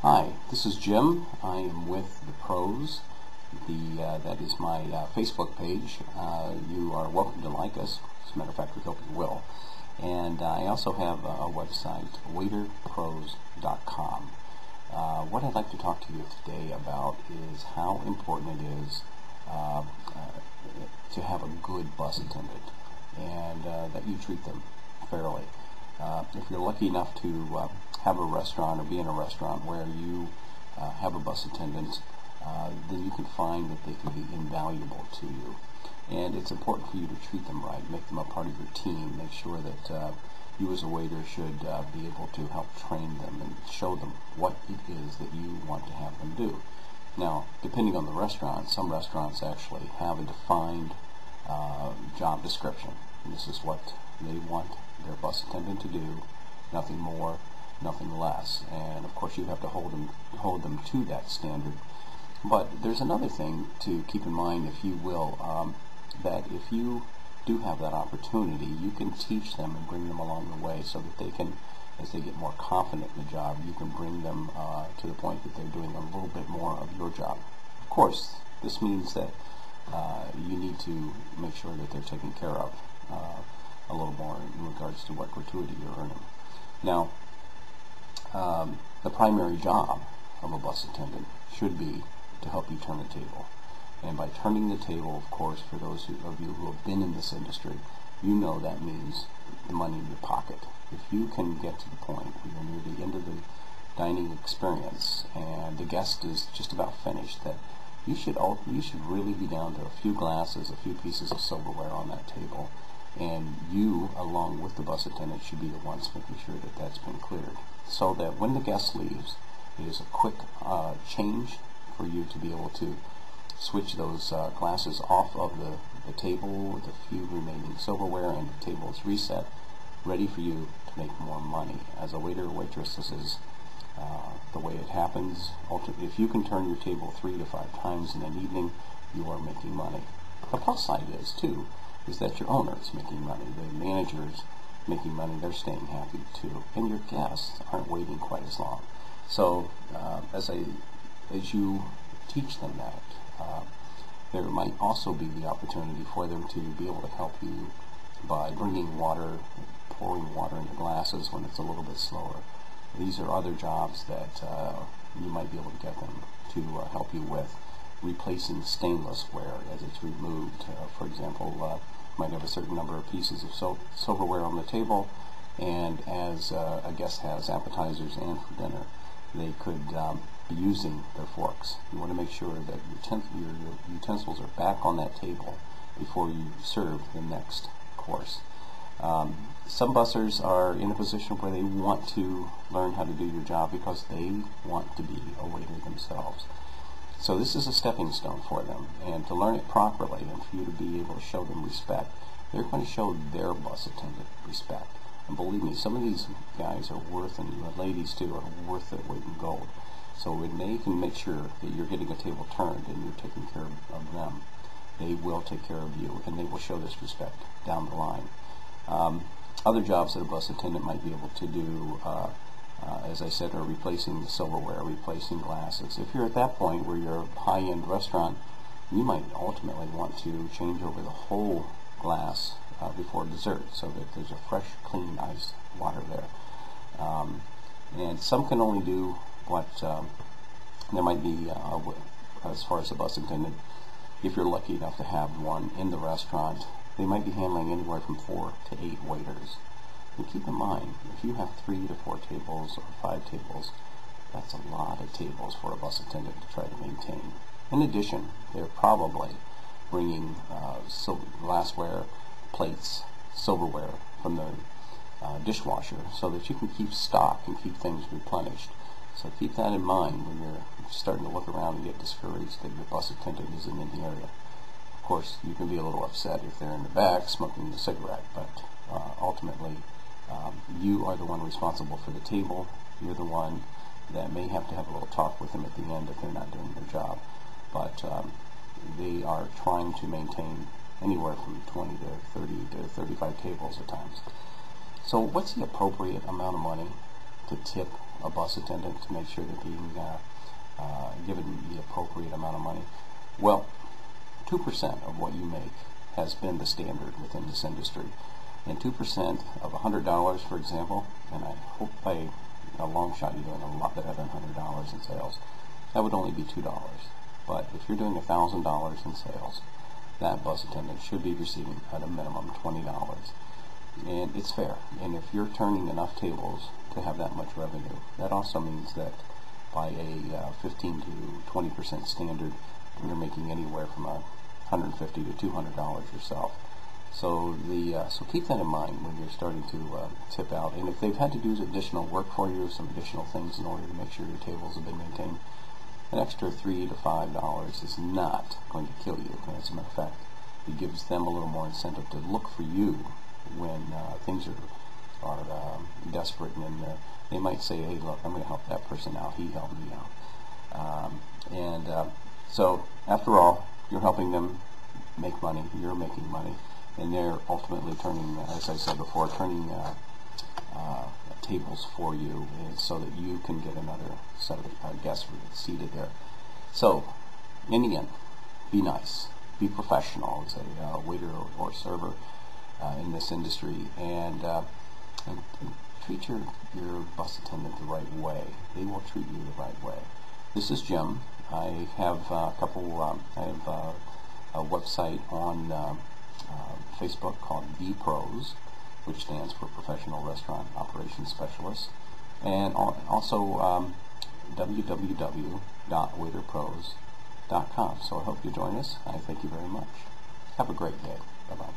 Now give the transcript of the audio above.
Hi, this is Jim. I am with the Pros. That is my Facebook page. You are welcome to like us. As a matter of fact, we hope you will. And I also have a website, waiterpros.com. What I'd like to talk to you today about is how important it is to have a good bus attendant, and that you treat them fairly. If you're lucky enough to have a restaurant or be in a restaurant where you have a bus attendant, then you can find that they can be invaluable to you. And it's important for you to treat them right, make them a part of your team, make sure that you as a waiter should be able to help train them and show them what it is that you want to have them do. Now, depending on the restaurant, some restaurants actually have a defined job description. And this is what they want their bus attendant to do, nothing more, nothing less. And of course you have to hold them to that standard. But there's another thing to keep in mind, if you will, that if you do have that opportunity, you can teach them and bring them along the way so that they can, as they get more confident in the job, you can bring them to the point that they're doing a little bit more of your job. Of course, this means that you need to make sure that they're taken care of a little more in regards to what gratuity you're earning. Now, the primary job of a bus attendant should be to help you turn a table. And by turning the table, of course, for those of you who have been in this industry, you know that means the money in your pocket. If you can get to the point where you're near the end of the dining experience and the guest is just about finished, that you should really be down to a few glasses, a few pieces of silverware on that table, and you, along with the bus attendant, should be the ones making sure that that's been cleared, so that when the guest leaves, it is a quick change for you to be able to switch those glasses off of the table with a few remaining silverware, and the table is reset, ready for you to make more money. As a waiter or waitress, this is the way it happens. Ultimately, if you can turn your table 3 to 5 times in an evening, you are making money. The plus side is, too, is that your owner is making money, the manager is making money, they're staying happy too, and your guests aren't waiting quite as long. So as you teach them that, there might also be the opportunity for them to be able to help you by bringing water, pouring water into glasses when it's a little bit slower. These are other jobs that you might be able to get them to help you with. Replacing stainless ware as it's removed. For example, might have a certain number of pieces of silverware on the table, and as a guest has appetizers and for dinner, they could be using their forks. You want to make sure that your utensils are back on that table before you serve the next course. Some bussers are in a position where they want to learn how to do your job because they want to be a waiter themselves. So this is a stepping stone for them, and to learn it properly and for you to be able to show them respect, they're going to show their bus attendant respect. And believe me, some of these guys are worth, and ladies too, are worth their weight in gold. So when they can make sure that you're getting a table turned and you're taking care of them, they will take care of you, and they will show this respect down the line. Other jobs that a bus attendant might be able to do, as I said, are replacing the silverware, replacing glasses. If you're at that point where you're a high-end restaurant, you might ultimately want to change over the whole glass before dessert, so that there's a fresh, clean, iced water there. And some can only do what there might be as far as a bus attendant. If you're lucky enough to have one in the restaurant, they might be handling anywhere from 4 to 8 waiters. And keep in mind, if you have 3 to 4 tables or 5 tables, that's a lot of tables for a bus attendant to try to maintain. In addition, they're probably bringing glassware, plates, silverware from the dishwasher, so that you can keep stock and keep things replenished. So keep that in mind when you're starting to look around and get discouraged that your bus attendant isn't in the area. Of course, you can be a little upset if they're in the back smoking a cigarette, but ultimately, you are the one responsible for the table. You're the one that may have to have a little talk with them at the end if they're not doing their job. But they are trying to maintain anywhere from 20 to 30 to 35 tables at times. So what's the appropriate amount of money to tip a bus attendant to make sure they're being given the appropriate amount of money? Well, 2% of what you make has been the standard within this industry. And 2% of $100, for example, and I hope by a long shot you're doing a lot better than $100 in sales, that would only be $2. But if you're doing $1,000 in sales, that bus attendant should be receiving at a minimum $20. And it's fair. And if you're turning enough tables to have that much revenue, that also means that by a 15 to 20% standard, you're making anywhere from $150 to $200 yourself. So so keep that in mind when you're starting to tip out. And if they've had to do additional work for you, some additional things in order to make sure your tables have been maintained, an extra $3 to $5 is not going to kill you. As a matter of fact, it gives them a little more incentive to look for you when things are desperate, and they might say, hey, look, I'm going to help that person out, he helped me out. So after all, you're helping them make money, you're making money, and they're ultimately turning, as I said before, turning tables for you so that you can get another set of guests seated there. So in the end, be nice, be professional as a waiter or server in this industry, and treat your bus attendant the right way. They will treat you the right way. This is Jim. I have a website on Facebook called Vid3, which stands for Professional Restaurant Operations Specialist, and also www.waiterpros.com. So I hope you join us. I thank you very much. Have a great day. Bye-bye.